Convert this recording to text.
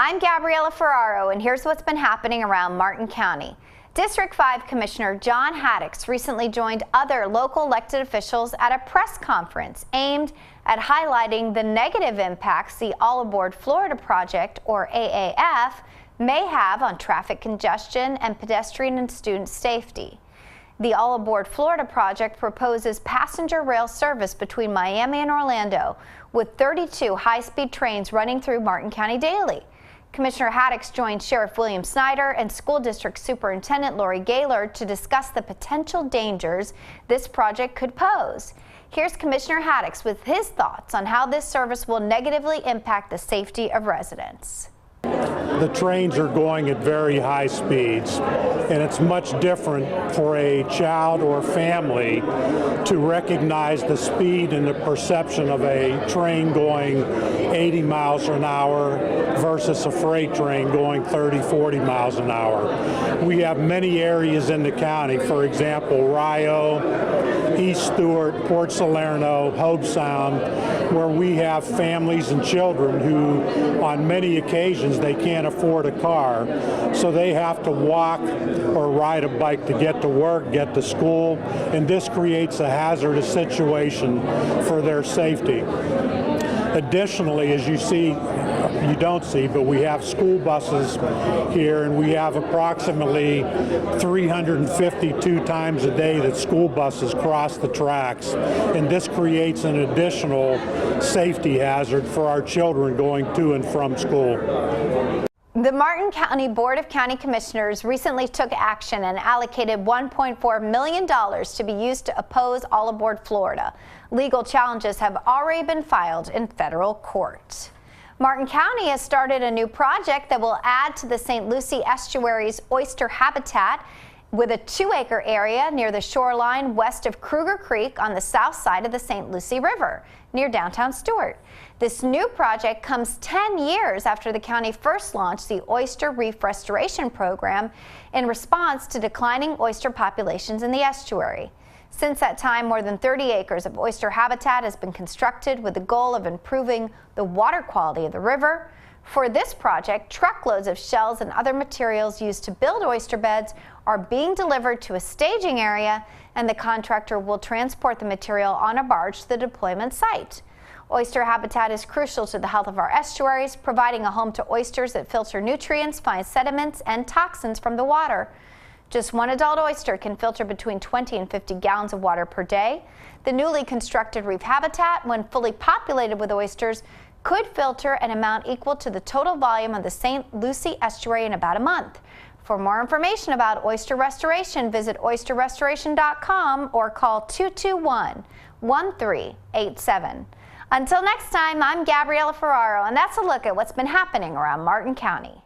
I'm Gabriella Ferraro, and here's what's been happening around Martin County. District 5 Commissioner John Haddix recently joined other local elected officials at a press conference aimed at highlighting the negative impacts the All Aboard Florida project, or AAF, may have on traffic congestion and pedestrian and student safety. The All Aboard Florida project proposes passenger rail service between Miami and Orlando, with 32 high-speed trains running through Martin County daily. Commissioner Haddix joined Sheriff William Snyder and School District Superintendent Lori Gaylord to discuss the potential dangers this project could pose. Here's Commissioner Haddix with his thoughts on how this service will negatively impact the safety of residents. The trains are going at very high speeds, and it's much different for a child or family to recognize the speed and the perception of a train going 80 miles an hour versus a freight train going 30, 40 miles an hour. We have many areas in the county, for example, Rio, East Stuart, Port Salerno, Hobe Sound, where we have families and children who, on many occasions, they can't afford a car, so they have to walk or ride a bike to get to work, get to school, and this creates a hazardous situation for their safety. Additionally, as you don't see, but we have school buses here, and we have approximately 352 times a day that school buses cross the tracks, and this creates an additional safety hazard for our children going to and from school. The Martin County Board of County Commissioners recently took action and allocated $1.4 million to be used to oppose All Aboard Florida. Legal challenges have already been filed in federal court. Martin County has started a new project that will add to the St. Lucie estuary's oyster habitat with a 2-acre area near the shoreline west of Kruger Creek on the south side of the St. Lucie River, near downtown Stuart. This new project comes 10 years after the county first launched the Oyster Reef Restoration Program in response to declining oyster populations in the estuary. Since that time, more than 30 acres of oyster habitat has been constructed with the goal of improving the water quality of the river. For this project, truckloads of shells and other materials used to build oyster beds are being delivered to a staging area, and the contractor will transport the material on a barge to the deployment site. Oyster habitat is crucial to the health of our estuaries, providing a home to oysters that filter nutrients, fine sediments, and toxins from the water. Just one adult oyster can filter between 20 and 50 gallons of water per day. The newly constructed reef habitat, when fully populated with oysters, could filter an amount equal to the total volume of the St. Lucie estuary in about a month. For more information about oyster restoration, visit oysterrestoration.com or call 221-1387. Until next time, I'm Gabriella Ferraro, and that's a look at what's been happening around Martin County.